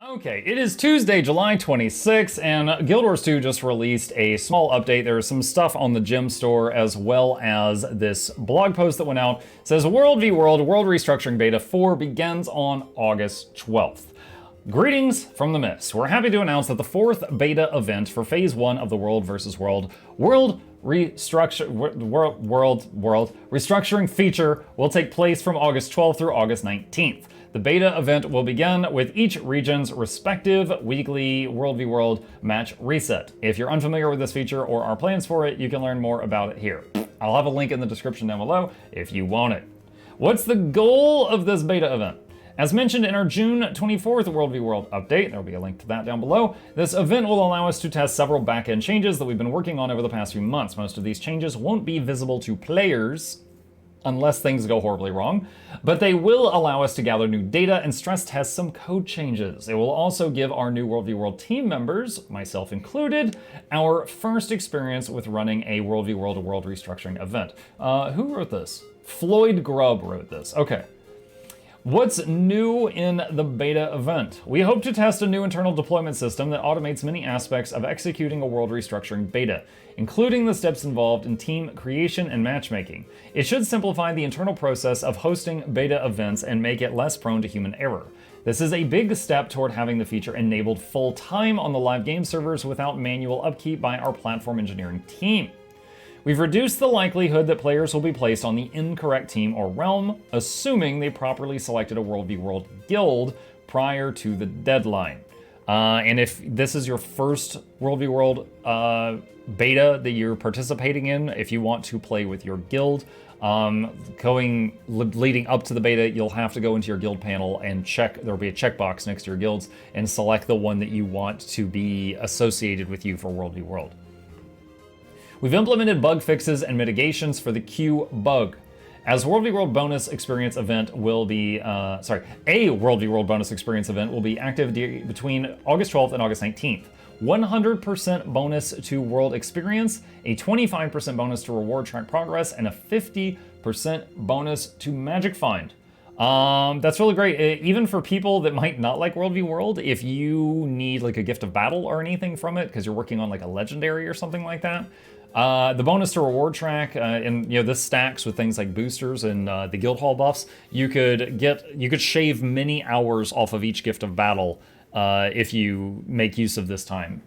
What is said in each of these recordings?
Okay, it is Tuesday, July 26th, and Guild Wars 2 just released a small update. There is some stuff on the gem store as well as this blog post that went out. It says World v World Restructuring Beta 4 begins on August 12th. Greetings from the Mist. We're happy to announce that the fourth beta event for Phase 1 of the World vs. World restructuring feature will take place from August 12th through August 19th. The beta event will begin with each region's respective weekly World v World match reset. If you're unfamiliar with this feature or our plans for it, you can learn more about it here. I'll have a link in the description down below if you want it. What's the goal of this beta event? As mentioned in our June 24th World v World update, there'll be a link to that down below, this event will allow us to test several back-end changes that we've been working on over the past few months. Most of these changes won't be visible to players, unless things go horribly wrong, but they will allow us to gather new data and stress test some code changes. It will also give our new World v World team members, myself included, our first experience with running a World v World restructuring event. Who wrote this? Floyd Grubb wrote this. Okay. What's new in the beta event? We hope to test a new internal deployment system that automates many aspects of executing a world restructuring beta, including the steps involved in team creation and matchmaking. It should simplify the internal process of hosting beta events and make it less prone to human error. This is a big step toward having the feature enabled full-time on the live game servers without manual upkeep by our platform engineering team. We've reduced the likelihood that players will be placed on the incorrect team or realm, assuming they properly selected a World v World guild prior to the deadline. And if this is your first World v World beta that you're participating in, if you want to play with your guild, leading up to the beta, you'll have to go into your guild panel and check. There'll be a checkbox next to your guilds and select the one that you want to be associated with you for World v World. We've implemented bug fixes and mitigations for the Q bug. As World v World bonus experience event will be, a World v World bonus experience event will be active between August 12th and August 19th. 100% bonus to world experience, a 25% bonus to reward track progress, and a 50% bonus to magic find. That's really great. Even for people that might not like World v World, if you need like a gift of battle or anything from it, because you're working on like a legendary or something like that, the bonus to reward track, and this stacks with things like boosters and the guild hall buffs. You could shave many hours off of each gift of battle if you make use of this time.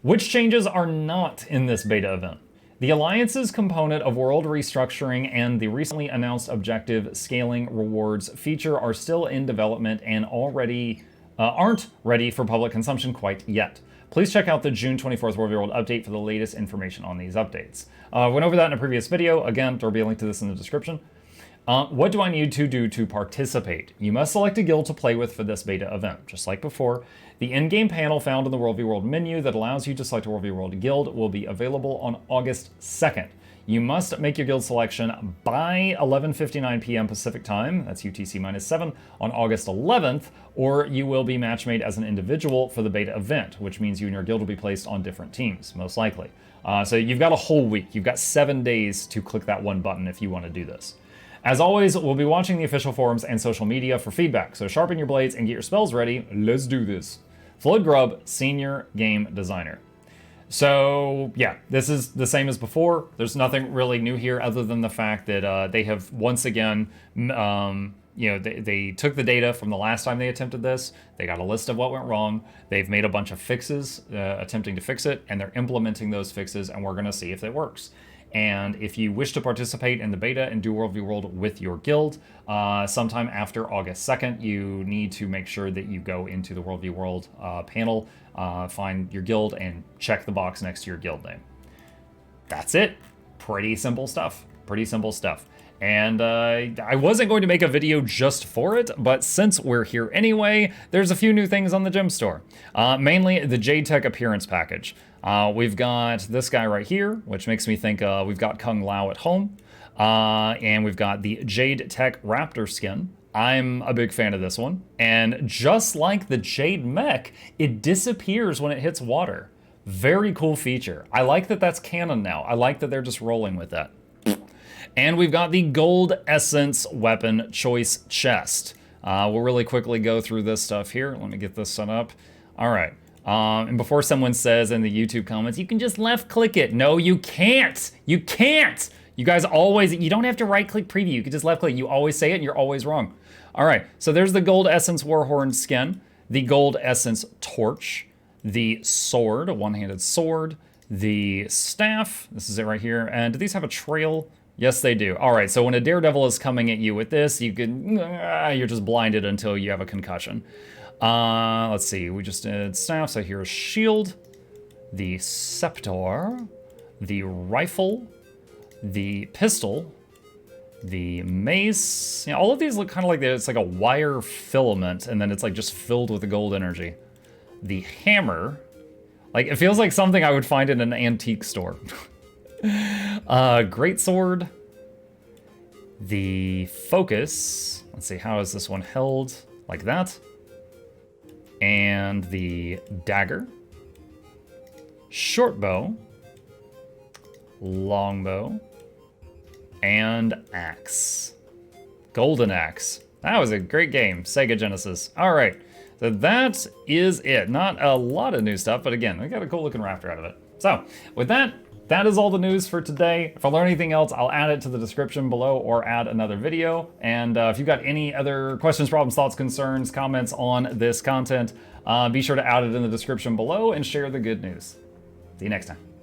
Which changes are not in this beta event? The Alliances component of World Restructuring and the recently announced Objective Scaling Rewards feature are still in development and aren't ready for public consumption quite yet. Please check out the June 24th World v World update for the latest information on these updates. Went over that in a previous video. Again, there'll be a link to this in the description. What do I need to do to participate? You must select a guild to play with for this beta event. Just like before, the in-game panel found in the World v World menu that allows you to select a World v World guild will be available on August 2nd. You must make your guild selection by 11:59 p.m. Pacific time, that's UTC-7, on August 11th, or you will be match-made as an individual for the beta event, which means you and your guild will be placed on different teams, most likely. So you've got a whole week. You've got 7 days to click that one button if you want to do this. As always, we'll be watching the official forums and social media for feedback, so sharpen your blades and get your spells ready. Let's do this. Floyd Grubb, Senior Game Designer. So yeah, this is the same as before. There's nothing really new here other than the fact that they have once again, they took the data from the last time they attempted this. They got a list of what went wrong. They've made a bunch of fixes attempting to fix it, and they're implementing those fixes, and we're going to see if it works. And if you wish to participate in the beta and do World v World with your guild, sometime after August 2nd, you need to make sure that you go into the World v World panel, find your guild, and check the box next to your guild name. That's it. Pretty simple stuff. Pretty simple stuff. And I wasn't going to make a video just for it, but since we're here anyway, there's a few new things on the gem store. Mainly the Jade Tech appearance package. We've got this guy right here, which makes me think we've got Kung Lao at home. And we've got the Jade Tech Raptor skin. I'm a big fan of this one. And just like the Jade Mech, it disappears when it hits water. Very cool feature. I like that that's canon now. I like that they're just rolling with that. And we've got the Gold Essence Weapon Choice Chest. We'll really quickly go through this stuff here. Let me get this set up. All right. And before someone says in the YouTube comments, you can just left click it. No, you can't. You can't. You guys always, you don't have to right click preview. You can just left click. You always say it and you're always wrong. All right, so there's the Gold Essence Warhorn skin, the Gold Essence Torch, the sword, a one-handed sword, the staff, this is it right here, and do these have a trail? Yes, they do. All right, so when a Daredevil is coming at you with this, you can, you're just blinded until you have a concussion. Let's see, we just did staff, so here's shield, the scepter, the rifle, the pistol, the mace. All of these look kind of like it's like a wire filament, and then it's like just filled with the gold energy. The hammer, like it feels like something I would find in an antique store. Great sword. The focus. Let's see, how is this one held? Like that. And the dagger. Short bow. Longbow. And axe. Golden Axe. That was a great game, Sega Genesis. All right, so that is it. Not a lot of new stuff, but again, we got a cool looking rafter out of it. So with that, that is all the news for today. If I learn anything else, I'll add it to the description below or add another video. And if you've got any other questions, problems, thoughts, concerns, comments on this content, be sure to add it in the description below and share the good news. See you next time.